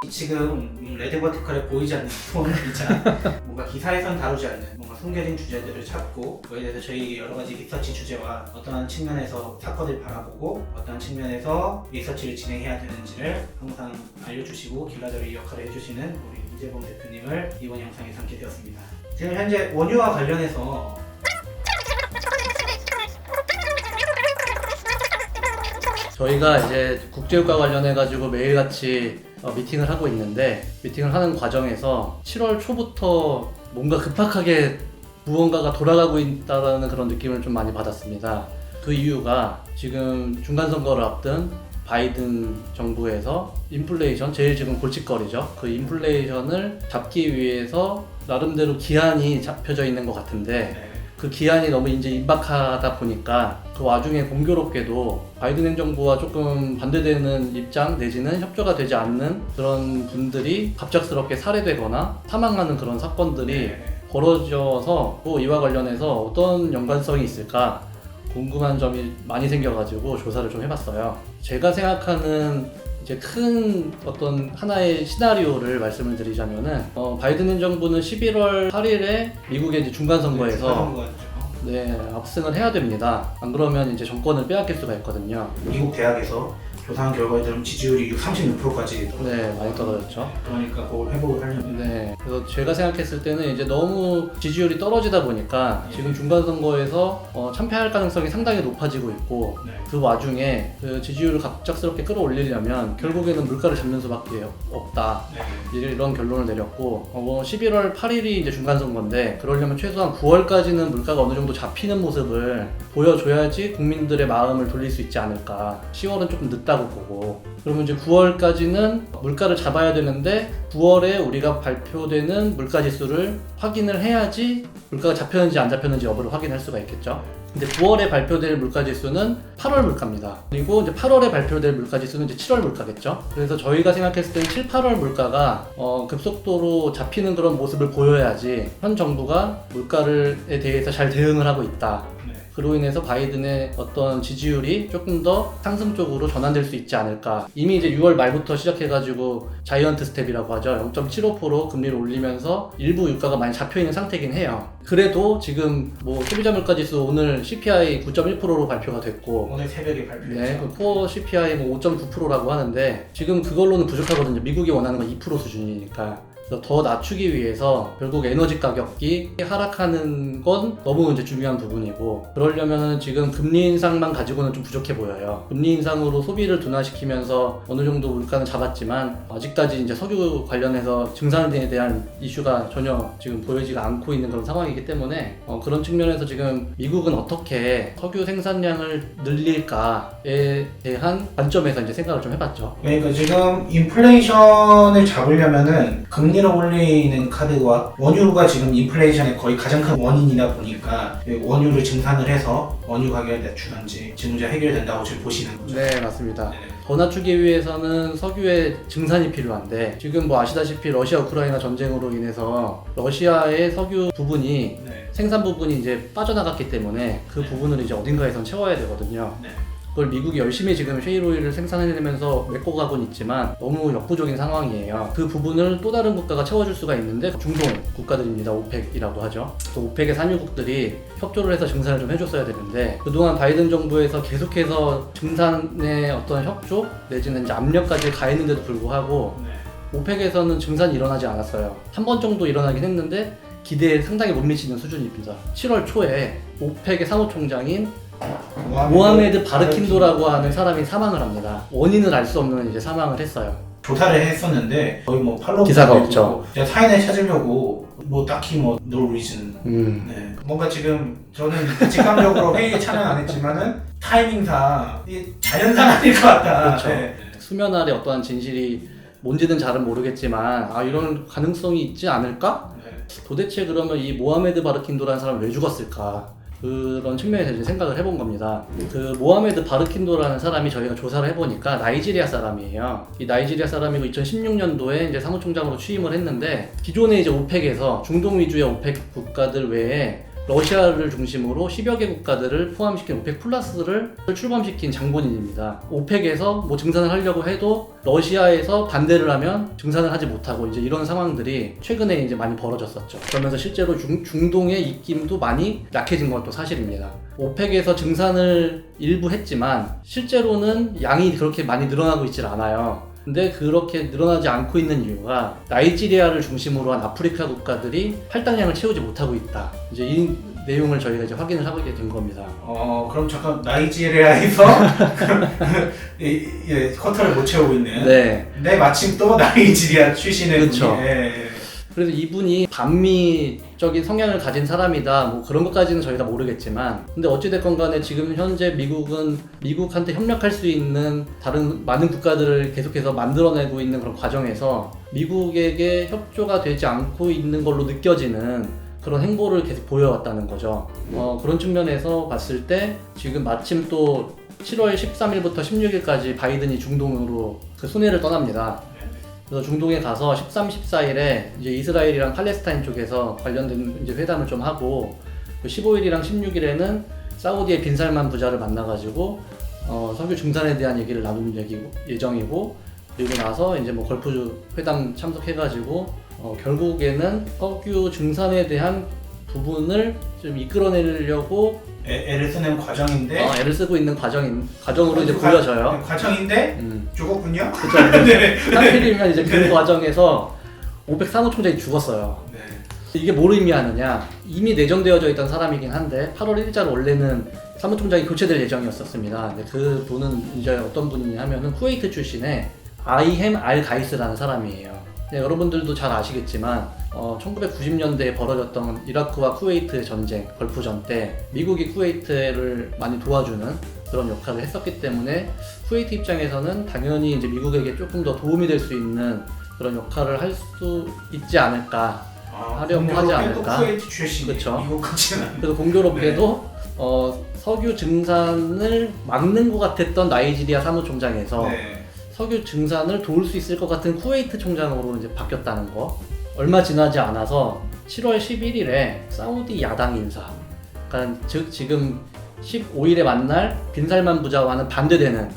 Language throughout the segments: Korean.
지금 레드 버티컬에 보이지 않는 소원이자 뭔가 기사에선 다루지 않는 뭔가 숨겨진 주제들을 찾고 그에 대해서 저희 여러 가지 리서치 주제와 어떠한 측면에서 사건을 바라보고 어떠한 측면에서 리서치를 진행해야 되는지를 항상 알려주시고 길라잡이 역할을 해주시는 우리 이재범 대표님을 이번 영상에 삼게 되었습니다. 지금 현재 원유와 관련해서 저희가 이제 국제유가 관련해가지고 매일같이 미팅을 하고 있는데, 미팅을 하는 과정에서 7월 초부터 뭔가 급박하게 무언가가 돌아가고 있다는 그런 느낌을 좀 많이 받았습니다. 그 이유가 지금 중간선거를 앞둔 바이든 정부에서 인플레이션, 제일 지금 골칫거리죠. 그 인플레이션을 잡기 위해서 나름대로 기한이 잡혀져 있는 것 같은데, 그 기한이 너무 이제 임박하다 보니까 그 와중에 공교롭게도 바이든 행정부와 조금 반대되는 입장 내지는 협조가 되지 않는 그런 분들이 갑작스럽게 살해되거나 사망하는 그런 사건들이 벌어져서 또 이와 관련해서 어떤 연관성이 있을까 궁금한 점이 많이 생겨가지고 조사를 좀 해봤어요. 제가 생각하는 이제 큰 어떤 하나의 시나리오를 말씀을 드리자면은 바이든 행정부는 11월 8일에 미국의 이제 중간선거에서 압승을 해야 됩니다. 안 그러면 이제 정권을 빼앗길 수가 있거든요. 미국 대학에서 조사한 결과에 따르면 지지율이 36%까지 많이 떨어졌죠. 그러니까 그걸 회복을 하려면 그래서 제가 생각했을 때는 이제 너무 지지율이 떨어지다 보니까 지금 중간선거에서 참패할 가능성이 상당히 높아지고 있고 그 와중에 그 지지율을 갑작스럽게 끌어올리려면 결국에는 물가를 잡는 수밖에 없다. 이런 결론을 내렸고 11월 8일이 이제 중간선거인데 그러려면 최소한 9월까지는 물가가 어느 정도 잡히는 모습을 보여줘야지 국민들의 마음을 돌릴 수 있지 않을까. 10월은 조금 늦다고 보고, 그러면 이제 9월까지는 물가를 잡아야 되는데 9월에 우리가 발표되는 물가 지수를 확인을 해야지 물가가 잡혔는지 안 잡혔는지 여부를 확인할 수가 있겠죠. 근데 9월에 발표될 물가 지수는 8월 물가입니다. 그리고 이제 8월에 발표될 물가 지수는 이제 7월 물가겠죠. 그래서 저희가 생각했을 때는 7, 8월 물가가 급속도로 잡히는 그런 모습을 보여야지 현 정부가 물가에 대해서 잘 대응을 하고 있다. 그로 인해서 바이든의 어떤 지지율이 조금 더 상승 쪽으로 전환될 수 있지 않을까. 이미 이제 6월 말부터 시작해가지고 자이언트 스텝이라고 하죠. 0.75% 금리를 올리면서 일부 유가가 많이 잡혀있는 상태긴 해요. 그래도 지금 소비자 물가 지수 오늘 CPI 9.1%로 발표가 됐고 오늘 새벽에 발표했죠. 그 코어 CPI 5.9%라고 하는데 지금 그걸로는 부족하거든요. 미국이 원하는 건 2% 수준이니까. 더 낮추기 위해서 결국 에너지 가격이 하락하는 건 너무 이제 중요한 부분이고, 그러려면 지금 금리 인상만 가지고는 좀 부족해 보여요. 금리 인상으로 소비를 둔화시키면서 어느 정도 물가는 잡았지만 아직까지 이제 석유 관련해서 증산에 대한 이슈가 전혀 지금 보여지가 않고 있는 그런 상황이기 때문에 그런 측면에서 지금 미국은 어떻게 석유 생산량을 늘릴까에 대한 관점에서 이제 생각을 좀 해봤죠. 그러니까 지금 인플레이션을 잡으려면은 금리를 올리는 카드와 원유가 지금 인플레이션의 거의 가장 큰 원인이다 보니까 원유를 증산을 해서 원유 가격을 낮추든지 지금 문제 해결된다고 지금 보시는 거죠? 네, 맞습니다. 더 낮추기 위해서는 석유의 증산이 필요한데 지금 아시다시피 러시아 우크라이나 전쟁으로 인해서 러시아의 석유 부분이 생산 부분이 이제 빠져나갔기 때문에 그 부분을 이제 어딘가에선 채워야 되거든요. 그걸 미국이 열심히 지금 셰일오일을 생산해내면서 메꿔가고는 있지만 너무 역부족인 상황이에요. 그 부분을 또 다른 국가가 채워줄 수가 있는데 중동 국가들입니다. 오펙이라고 하죠. 오펙의 산유국들이 협조를 해서 증산을 좀 해줬어야 되는데 그동안 바이든 정부에서 계속해서 증산의 어떤 협조 내지는 이제 압력까지 가했는데도 불구하고 오펙에서는 증산이 일어나지 않았어요. 한 번 정도 일어나긴 했는데 기대에 상당히 못 미치는 수준입니다. 7월 초에 오펙의 사무총장인 모하메드 바르킨도라고 하는 사람이 사망을 합니다. 원인을 알 수 없는 이제 사망을 했어요. 조사를 했었는데 거의 팔로우 기사가 없죠. 사인을 찾으려고 딱히 no reason. 뭔가 지금 저는 직감적으로 회의에 참여는 안 했지만은 타이밍상 자연상 아닐 것 같다. 그렇죠. 수면 아래 어떠한 진실이 뭔지는 잘은 모르겠지만 이런 가능성이 있지 않을까? 도대체 그러면 이 모하메드 바르킨도라는 사람은 왜 죽었을까? 그런 측면에서 이제 생각을 해본 겁니다. 그 모하메드 바르킨도라는 사람이 저희가 조사를 해보니까 나이지리아 사람이에요. 이 나이지리아 사람이고 2016년도에 이제 사무총장으로 취임을 했는데 기존에 이제 오펙에서 중동 위주의 오펙 국가들 외에 러시아를 중심으로 10여 개 국가들을 포함시킨 오펙 플러스를 출범시킨 장본인입니다. 오펙에서 뭐 증산을 하려고 해도 러시아에서 반대를 하면 증산을 하지 못하고 이제 이런 상황들이 최근에 이제 많이 벌어졌었죠. 그러면서 실제로 중동의 입김도 많이 약해진 것도 사실입니다. 오펙에서 증산을 일부 했지만 실제로는 양이 그렇게 많이 늘어나고 있질 않아요. 근데 그렇게 늘어나지 않고 있는 이유가 나이지리아를 중심으로 한 아프리카 국가들이 할당량을 채우지 못하고 있다. 이제 이 내용을 저희가 이제 확인을 하게 된 겁니다. 그럼 잠깐 나이지리아에서 쿼터를 못 채우고 있는. 네. 근데 마침 또 나이지리아 출신의 그쵸. 분이. 그래서 이분이 반미적인 성향을 가진 사람이다 뭐 그런 것까지는 저희가 모르겠지만 근데 어찌됐건 간에 지금 현재 미국은 미국한테 협력할 수 있는 다른 많은 국가들을 계속해서 만들어내고 있는 그런 과정에서 미국에게 협조가 되지 않고 있는 걸로 느껴지는 그런 행보를 계속 보여왔다는 거죠. 그런 측면에서 봤을 때 지금 마침 또 7월 13일부터 16일까지 바이든이 중동으로 그 순회를 떠납니다. 그래서 중동에 가서 13, 14일에 이제 이스라엘이랑 팔레스타인 쪽에서 관련된 이제 회담을 좀 하고 15일이랑 16일에는 사우디의 빈살만 부자를 만나가지고 석유 증산에 대한 얘기를 나눌 예정이고 그리고 나서 이제 뭐 걸프 회담 참석해가지고 결국에는 석유 증산에 대한 부분을 좀 이끌어내려고 애를 쓰는 과정인데. 애를 쓰고 있는 과정으로 이제 보여져요. 과정인데 죽었군요. 그렇죠. 네. 하필이면 이제 그 과정에서 오펙 사무총장이 죽었어요. 네. 이게 뭘 의미하느냐? 이미 내정되어져 있던 사람이긴 한데 8월 1일자로 원래는 사무총장이 교체될 예정이었었습니다. 근데 그 분은 이제 어떤 분이냐 하면은 쿠웨이트 출신의 아이햄 알 가이스라는 사람이에요. 네, 여러분들도 잘 아시겠지만 1990년대에 벌어졌던 이라크와 쿠웨이트 전쟁, 걸프전 때 미국이 쿠웨이트를 많이 도와주는 그런 역할을 했었기 때문에 쿠웨이트 입장에서는 당연히 이제 미국에게 조금 더 도움이 될 수 있는 그런 역할을 할 수 있지 않을까 하려고 하지 않을까. 쿠웨이트 출신. 그렇죠. 미국 같지는. 그래서 공교롭게도 석유 증산을 막는 것 같았던 나이지리아 사무총장에서 네. 석유 증산을 도울 수 있을 것 같은 쿠웨이트 총장으로 이제 바뀌었다는 거. 얼마 지나지 않아서 7월 11일에 사우디 야당 인사, 그러니까 즉 지금 15일에 만날 빈살만 부자와는 반대되는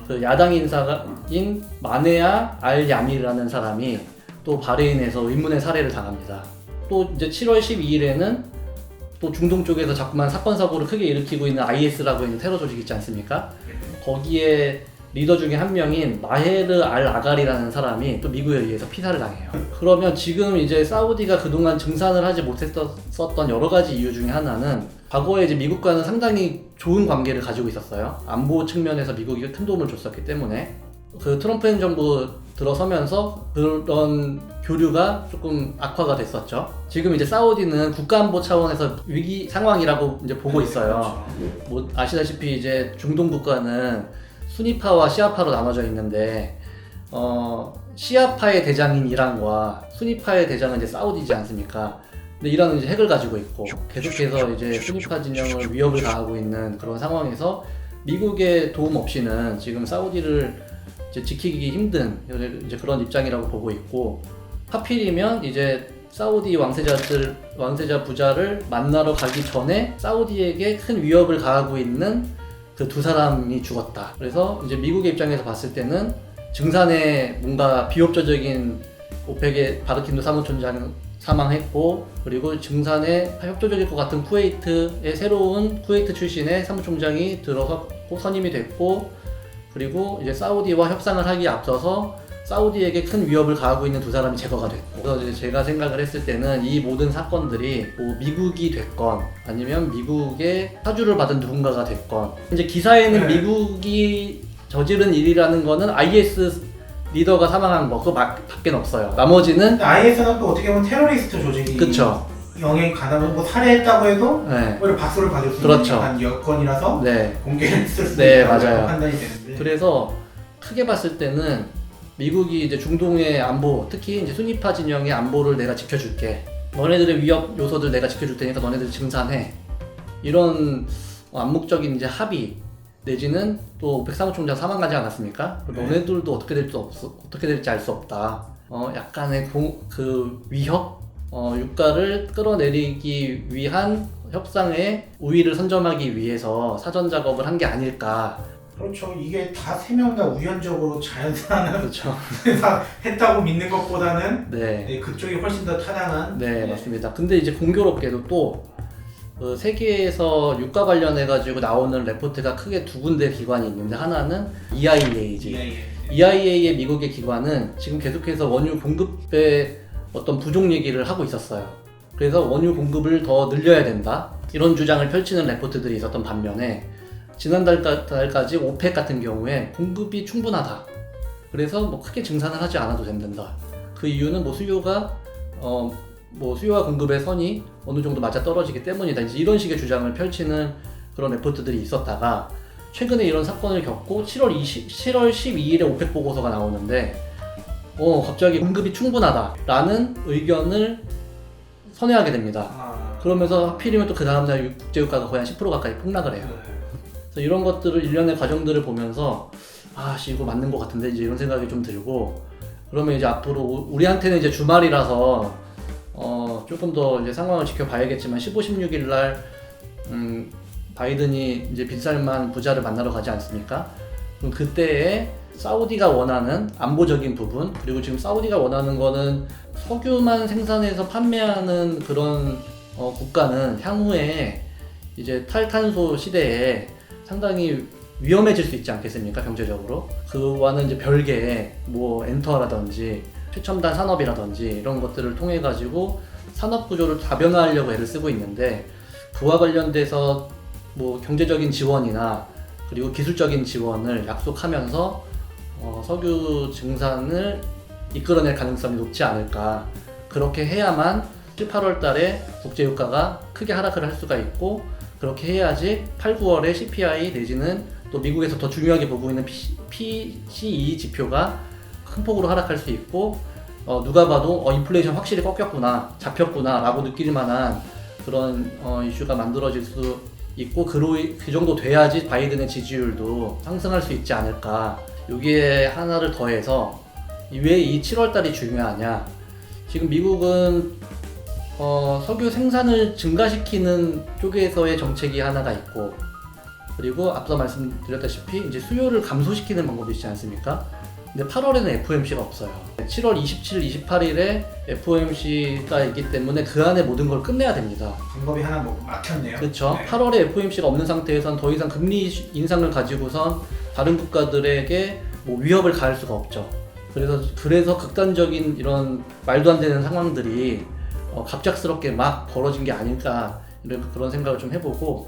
그 야당 인사인 마네아 알 야미르라는 사람이 또 바레인에서 의문의 살해를 당합니다. 또 이제 7월 12일에는 또 중동 쪽에서 자꾸만 사건 사고를 크게 일으키고 있는 IS라고 있는 테러 조직 있지 않습니까? 거기에 리더 중에 한 명인 마헤르 알 아가리라는 사람이 또 미국에 의해서 피살을 당해요. 그러면 지금 이제 사우디가 그동안 증산을 하지 못했었던 여러 가지 이유 중에 하나는 과거에 이제 미국과는 상당히 좋은 관계를 가지고 있었어요. 안보 측면에서 미국이 큰 도움을 줬었기 때문에 그 트럼프 행정부 들어서면서 그런 교류가 조금 악화가 됐었죠. 지금 이제 사우디는 국가안보 차원에서 위기 상황이라고 이제 보고 있어요. 뭐 아시다시피 이제 중동 국가는 수니파와 시아파로 나눠져 있는데 시아파의 대장인 이란과 수니파의 대장은 이제 사우디지 않습니까? 근데 이란은 이제 핵을 가지고 있고 계속해서 이제 수니파 진영을 위협을 가하고 있는 그런 상황에서 미국의 도움 없이는 지금 사우디를 이제 지키기 힘든 이제 그런 입장이라고 보고 있고 하필이면 이제 사우디 왕세자 부자를 만나러 가기 전에 사우디에게 큰 위협을 가하고 있는 그 두 사람이 죽었다. 그래서 이제 미국의 입장에서 봤을 때는 증산에 뭔가 비협조적인 오펙의 바르킨도 사무총장 사망했고 그리고 증산에 협조적일 것 같은 쿠웨이트의 새로운 쿠웨이트 출신의 사무총장이 들어섰고 선임이 됐고 그리고 이제 사우디와 협상을 하기에 앞서서 사우디에게 큰 위협을 가하고 있는 두 사람이 제거가 됐고 그래서 이제 제가 생각을 했을 때는 이 모든 사건들이 뭐 미국이 됐건 아니면 미국의 사주를 받은 누군가가 됐건 이제 기사에는 미국이 저지른 일이라는 거는 IS 리더가 사망한 거 그거 밖에 없어요. 나머지는 IS는 또 어떻게 보면 테러리스트 조직이 그쵸. 영향이 가다면 뭐 살해했다고 해도 네. 오히려 박수를 받을 수 그렇죠. 있는 여건이라서 네. 공개를 쓸 수 네, 있다고 맞아요. 판단이 되는데 그래서 크게 봤을 때는 미국이 이제 중동의 안보, 특히 이제 수니파 진영의 안보를 내가 지켜줄게. 너네들의 위협 요소들 내가 지켜줄 테니까 너네들 증산해. 이런 암묵적인 이제 합의 내지는 또 오펙 사무총장 사망하지 않았습니까? 네. 너네들도 어떻게 될지 알 수 없다. 약간의 그 위협 유가를 끌어내리기 위한 협상의 우위를 선점하기 위해서 사전 작업을 한 게 아닐까. 그렇죠. 이게 다 세 명 다 우연적으로 자연산을 그렇죠. 했다고 믿는 것보다는 네. 네, 그쪽이 훨씬 더 타당한. 네, 맞습니다. 근데 이제 공교롭게도 또 세계에서 유가 관련해가지고 나오는 레포트가 크게 두 군데 기관이 있는데 하나는 EIA지. EIA의 미국의 기관은 지금 계속해서 원유 공급의 어떤 부족 얘기를 하고 있었어요. 그래서 원유 공급을 더 늘려야 된다. 이런 주장을 펼치는 레포트들이 있었던 반면에 지난달까지 오펙 같은 경우에 공급이 충분하다. 그래서 뭐 크게 증산을 하지 않아도 된다. 그 이유는 뭐 수요가 수요와 공급의 선이 어느 정도 맞아 떨어지기 때문이다. 이제 이런 식의 주장을 펼치는 그런 레포트들이 있었다가 최근에 이런 사건을 겪고 7월 12일에 오펙 보고서가 나오는데 갑자기 공급이 충분하다라는 의견을 선회하게 됩니다. 그러면서 하필이면 또 그 다음날 국제유가가 거의 한 10% 가까이 폭락을 해요. 그래서 이런 것들을 일련의 과정들을 보면서 이거 맞는 것 같은데 이제 이런 생각이 좀 들고 그러면 이제 앞으로 우리한테는 이제 주말이라서 조금 더 이제 상황을 지켜봐야겠지만 15, 16일 날 바이든이 이제 빈살만 부자를 만나러 가지 않습니까? 그럼 그때에 사우디가 원하는 안보적인 부분 그리고 지금 사우디가 원하는 거는 석유만 생산해서 판매하는 그런 국가는 향후에 이제 탈탄소 시대에 상당히 위험해질 수 있지 않겠습니까? 경제적으로. 그와는 이제 별개의 뭐 엔터라든지 최첨단 산업이라든지 이런 것들을 통해 가지고 산업 구조를 다변화하려고 애를 쓰고 있는데 그와 관련돼서 뭐 경제적인 지원이나 그리고 기술적인 지원을 약속하면서 석유 증산을 이끌어낼 가능성이 높지 않을까. 그렇게 해야만 7, 8월 달에 국제유가가 크게 하락을 할 수가 있고 그렇게 해야지 8, 9월에 CPI 내지는 또 미국에서 더 중요하게 보고 있는 PCE 지표가 큰 폭으로 하락할 수 있고 누가 봐도 인플레이션 확실히 꺾였구나 잡혔구나 라고 느낄 만한 그런 이슈가 만들어질 수 있고 그 정도 돼야지 바이든의 지지율도 상승할 수 있지 않을까. 여기에 하나를 더해서 왜 이 7월달이 중요하냐. 지금 미국은 석유 생산을 증가시키는 쪽에서의 정책이 하나가 있고 그리고 앞서 말씀드렸다시피 이제 수요를 감소시키는 방법이 있지 않습니까? 근데 8월에는 FOMC가 없어요. 7월 27, 28일에 FOMC가 있기 때문에 그 안에 모든 걸 끝내야 됩니다. 방법이 하나 막혔네요. 그렇죠. 네. 8월에 FOMC가 없는 상태에선 더 이상 금리 인상을 가지고선 다른 국가들에게 뭐 위협을 가할 수가 없죠. 그래서 극단적인 이런 말도 안 되는 상황들이 갑작스럽게 막 벌어진 게 아닐까 그런 생각을 좀 해보고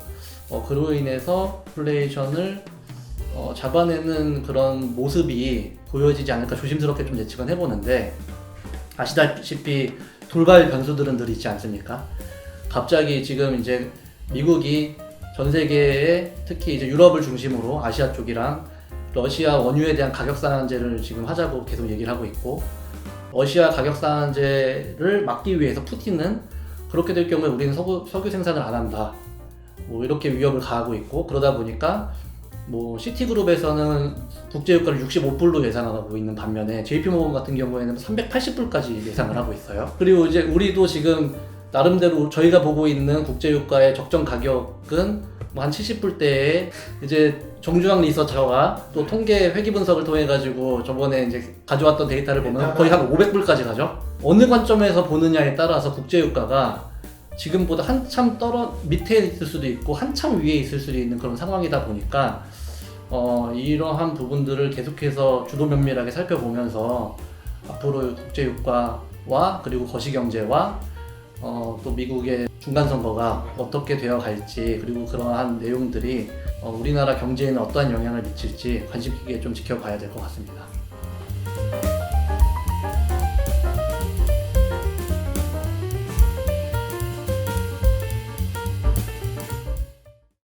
그로 인해서 인플레이션을 잡아내는 그런 모습이 보여지지 않을까 조심스럽게 좀 예측은 해보는데 아시다시피 돌발 변수들은 늘 있지 않습니까? 갑자기 지금 이제 미국이 전 세계에 특히 이제 유럽을 중심으로 아시아 쪽이랑 러시아 원유에 대한 가격 상한제를 지금 하자고 계속 얘기를 하고 있고 러시아 가격 상한제를 막기 위해서 푸틴은 그렇게 될 경우에 우리는 석유 생산을 안 한다. 뭐 이렇게 위협을 가하고 있고 그러다 보니까 뭐 시티그룹에서는 국제유가를 65불로 예상하고 있는 반면에 JP모건 같은 경우에는 380불까지 예상을 하고 있어요. 그리고 이제 우리도 지금 나름대로 저희가 보고 있는 국제유가의 적정 가격은 뭐 한 70불대에 이제 정주영 리서처가 또 통계 회귀 분석을 통해 가지고 저번에 이제 가져왔던 데이터를 보면 거의 한 500불까지 가죠. 어느 관점에서 보느냐에 따라서 국제유가가 지금보다 한참 밑에 있을 수도 있고 한참 위에 있을 수도 있는 그런 상황이다 보니까 이러한 부분들을 계속해서 주도 면밀하게 살펴보면서 앞으로 국제유가와 그리고 거시경제와 또 미국의 중간선거가 어떻게 되어 갈지 그리고 그러한 내용들이 우리나라 경제에는 어떠한 영향을 미칠지 관심 있게 좀 지켜봐야 될 것 같습니다.